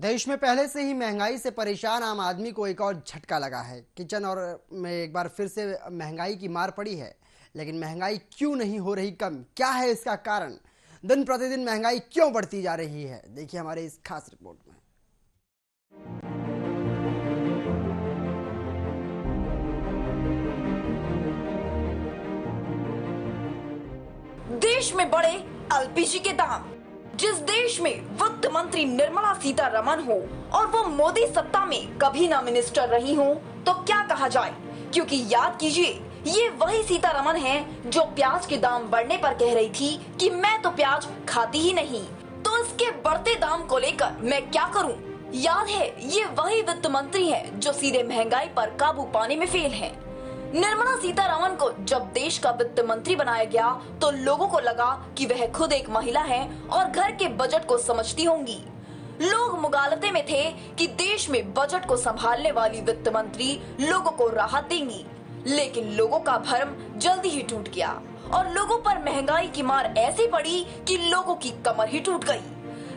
देश में पहले से ही महंगाई से परेशान आम आदमी को एक और झटका लगा है। किचन और में एक बार फिर से महंगाई की मार पड़ी है। लेकिन महंगाई क्यों नहीं हो रही कम? क्या है इसका कारण? दिन प्रतिदिन महंगाई क्यों बढ़ती जा रही है? देखिए हमारे इस खास रिपोर्ट में। देश में बढ़े एलपीजी के दाम। जिस देश में वित्त मंत्री निर्मला सीतारमण हो और वो मोदी सत्ता में कभी ना मिनिस्टर रही हो तो क्या कहा जाए, क्योंकि याद कीजिए ये वही सीतारमण हैं जो प्याज के दाम बढ़ने पर कह रही थी कि मैं तो प्याज खाती ही नहीं, तो इसके बढ़ते दाम को लेकर मैं क्या करूं। याद है ये वही वित्त मंत्री हैं जो सीधे महंगाई पर काबू पाने में फेल हैं। निर्मला सीतारमण को जब देश का वित्त मंत्री बनाया गया तो लोगों को लगा कि वह खुद एक महिला है और घर के बजट को समझती होंगी। लोग मुगालते में थे कि देश में बजट को संभालने वाली वित्त मंत्री लोगों को राहत देंगी, लेकिन लोगों का भ्रम जल्दी ही टूट गया और लोगों पर महंगाई की मार ऐसी पड़ी कि लोगों की कमर ही टूट गई।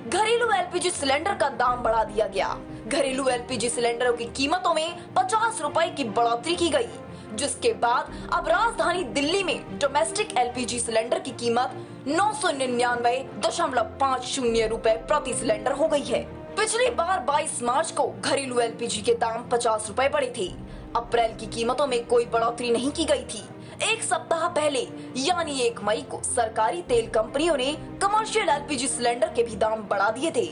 घरेलू एलपीजी सिलेंडर का दाम बढ़ा दिया गया। घरेलू एलपीजी सिलेंडरों की कीमतों में 50 रुपए की बढ़ोतरी की गई, जिसके बाद अब राजधानी दिल्ली में डोमेस्टिक एलपीजी सिलेंडर की कीमत 999.50 रुपए प्रति सिलेंडर हो गई है। पिछली बार 22 मार्च को घरेलू एलपीजी के दाम 50 रुपए बढ़े थे। अप्रैल की कीमतों में कोई बढ़ोतरी नहीं की गई थी। एक सप्ताह पहले यानी 1 मई को सरकारी तेल कंपनियों ने कमर्शियल एलपीजी सिलेंडर के भी दाम बढ़ा दिए थे।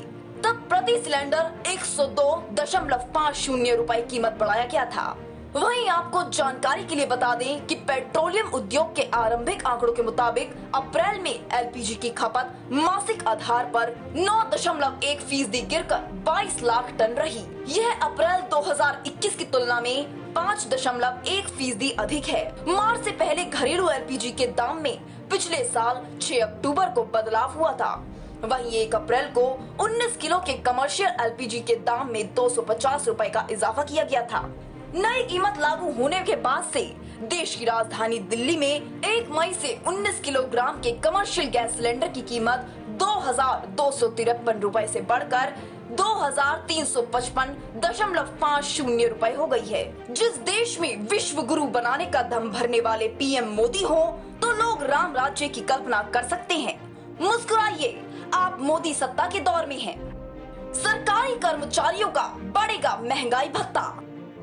तब प्रति सिलेंडर 102.50 रुपए कीमत बढ़ाया गया था। वहीं आपको जानकारी के लिए बता दें कि पेट्रोलियम उद्योग के आरंभिक आंकड़ों के मुताबिक अप्रैल में एलपीजी की खपत मासिक आधार पर 9.1% गिरकर 22 लाख टन रही। यह अप्रैल 2021 की तुलना में 5.1% अधिक है। मार्च से पहले घरेलू एलपीजी के दाम में पिछले साल 6 अक्टूबर को बदलाव हुआ था। वहीं 1 अप्रैल को 19 किलो के कमर्शियल एलपीजी के दाम में 250 रुपए का इजाफा किया गया था। नई कीमत लागू होने के बाद से देश की राजधानी दिल्ली में 1 मई से 19 किलोग्राम के कमर्शियल गैस सिलेंडर की कीमत 2,253 रुपए से बढ़कर 2,355.50 रुपए हो गई है। जिस देश में विश्व गुरु बनाने का दम भरने वाले पीएम मोदी हो तो लोग राम राज्य की कल्पना कर सकते हैं। मुस्कुराइए, आप मोदी सत्ता के दौर में हैं। सरकारी कर्मचारियों का बढ़ेगा महंगाई भत्ता।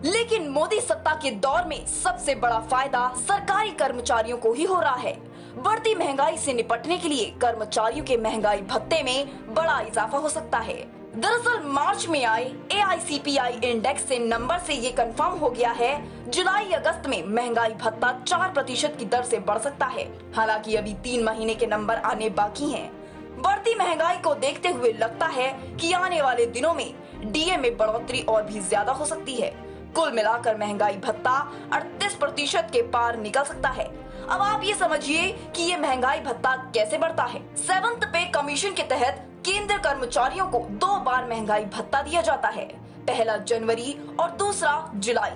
लेकिन मोदी सत्ता के दौर में सबसे बड़ा फायदा सरकारी कर्मचारियों को ही हो रहा है। बढ़ती महंगाई से निपटने के लिए कर्मचारियों के महंगाई भत्ते में बड़ा इजाफा हो सकता है। दरअसल मार्च में आए AICPI इंडेक्स से नंबर से ये कंफर्म हो गया है, जुलाई अगस्त में महंगाई भत्ता 4% की दर से बढ़ सकता है। हालांकि अभी 3 महीने के नंबर आने बाकी हैं। बढ़ती महंगाई को देखते हुए लगता है कि आने वाले दिनों में DA में बढ़ोतरी और भी ज्यादा हो सकती है। कुल मिलाकर महंगाई भत्ता 38% के पार निकल सकता है। अब आप ये समझिए कि ये महंगाई भत्ता कैसे बढ़ता है। 7th पे कमीशन के तहत केंद्र कर्मचारियों को 2 बार महंगाई भत्ता दिया जाता है, पहला जनवरी और दूसरा जुलाई।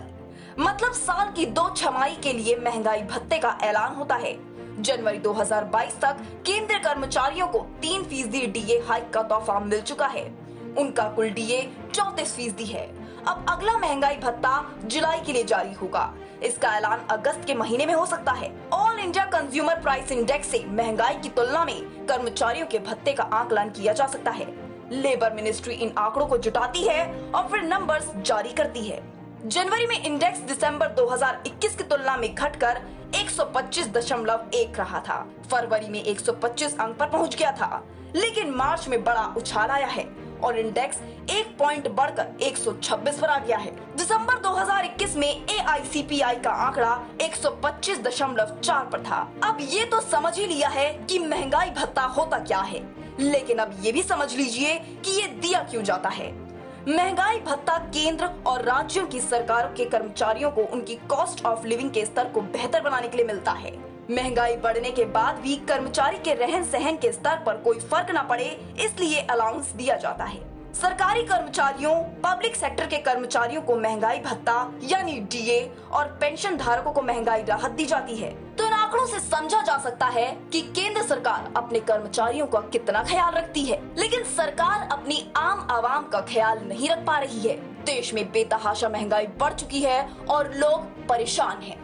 मतलब साल की 2 छमाही के लिए महंगाई भत्ते का ऐलान होता है। जनवरी 2022 तक केंद्र कर्मचारियों को 3% DA हाइक का तोहफा मिल चुका है। उनका कुल DA 34% है। अब अगला महंगाई भत्ता जुलाई के लिए जारी होगा। इसका ऐलान अगस्त के महीने में हो सकता है। All India consumer price index से महंगाई की तुलना में कर्मचारियों के भत्ते का आकलन किया जा सकता है। लेबर मिनिस्ट्री इन आंकड़ों को जुटाती है और फिर नंबर्स जारी करती है। जनवरी में इंडेक्स दिसंबर 2021 की तुलना में घटकर 125.1 रहा था। फरवरी में 125 अंक पर पहुंच गया था, लेकिन मार्च में बड़ा उछाल आया है और इंडेक्स 1 पॉइंट बढ़कर 126 पर आ गया है। दिसंबर 2021 में AICPI का आंकड़ा 125.4 पर था। अब ये तो समझ ही लिया है कि महंगाई भत्ता होता क्या है, लेकिन अब ये भी समझ लीजिए कि ये दिया क्यों जाता है। महंगाई भत्ता केंद्र और राज्यों की सरकारों के कर्मचारियों को उनकी कॉस्ट ऑफ लिविंग के स्तर को बेहतर बनाने के लिए मिलता है। महंगाई बढ़ने के बाद भी कर्मचारी के रहन सहन के स्तर पर कोई फर्क न पड़े, इसलिए अलाउंस दिया जाता है। सरकारी कर्मचारियों, पब्लिक सेक्टर के कर्मचारियों को महंगाई भत्ता यानी DA और पेंशन धारकों को महंगाई राहत दी जाती है। तो इन आंकड़ों से समझा जा सकता है कि केंद्र सरकार अपने कर्मचारियों का कितना ख्याल रखती है, लेकिन सरकार अपनी आम आवाम का ख्याल नहीं रख पा रही है। देश में बेतहाशा महंगाई बढ़ चुकी है और लोग परेशान हैं।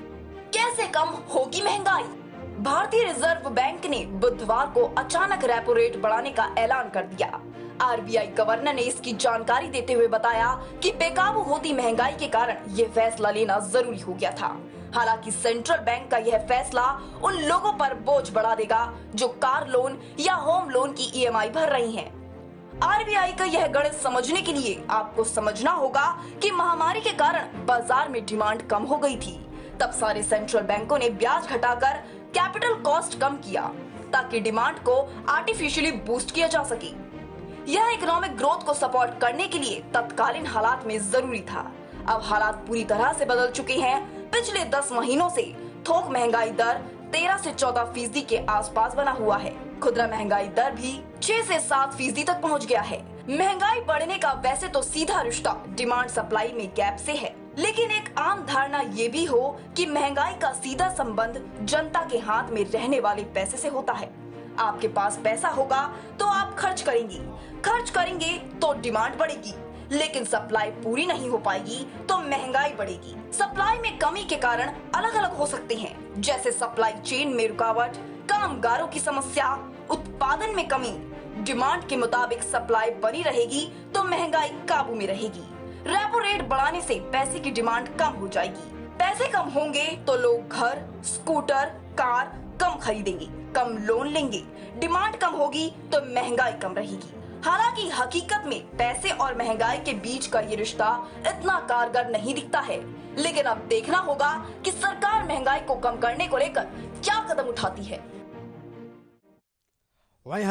कैसे कम होगी महंगाई? भारतीय रिजर्व बैंक ने बुधवार को अचानक रेपो रेट बढ़ाने का ऐलान कर दिया। आरबीआई गवर्नर ने इसकी जानकारी देते हुए बताया कि बेकाबू होती महंगाई के कारण ये फैसला लेना जरूरी हो गया था। हालांकि सेंट्रल बैंक का यह फैसला उन लोगों पर बोझ बढ़ा देगा जो कार लोन या होम लोन की ईएमआई भर रही हैं। आरबीआई का यह गणित समझने के लिए आपको समझना होगा कि महामारी के कारण बाजार में डिमांड कम हो गई थी। तब सारे सेंट्रल बैंकों ने ब्याज घटाकर कैपिटल कॉस्ट कम किया ताकि डिमांड को आर्टिफिशियली बूस्ट किया जा सके। यह इकोनॉमिक ग्रोथ को सपोर्ट करने के लिए तत्कालीन हालात में जरूरी था। अब हालात पूरी तरह से बदल चुके हैं। पिछले 10 महीनों से थोक महंगाई दर 13 से 14% के आसपास बना हुआ है। खुदरा महंगाई दर भी 6 से 7% तक पहुंच गया है। महंगाई बढ़ने का वैसे तो सीधा रिश्ता डिमांड सप्लाई में गैप से है, लेकिन एक आम धारणा ये भी हो कि महंगाई का सीधा संबंध जनता के हाथ में रहने वाले पैसे से होता है। आपके पास पैसा होगा तो आप खर्च करेंगे तो डिमांड बढ़ेगी, लेकिन सप्लाई पूरी नहीं हो पाएगी तो महंगाई बढ़ेगी। सप्लाई में कमी के कारण अलग अलग हो सकते हैं, जैसे सप्लाई चेन में रुकावट, कामगारों की समस्या, उत्पादन में कमी। डिमांड के मुताबिक सप्लाई बनी रहेगी तो महंगाई काबू में रहेगी। रेपो रेट बढ़ाने से पैसे की डिमांड कम हो जाएगी। पैसे कम होंगे तो लोग घर, स्कूटर, कार कम खरीदेंगे, कम लोन लेंगे। डिमांड कम होगी तो महंगाई कम रहेगी। हालांकि हकीकत में पैसे और महंगाई के बीच का ये रिश्ता इतना कारगर नहीं दिखता है, लेकिन अब देखना होगा कि सरकार महंगाई को कम करने को लेकर क्या कदम उठाती है। वहीं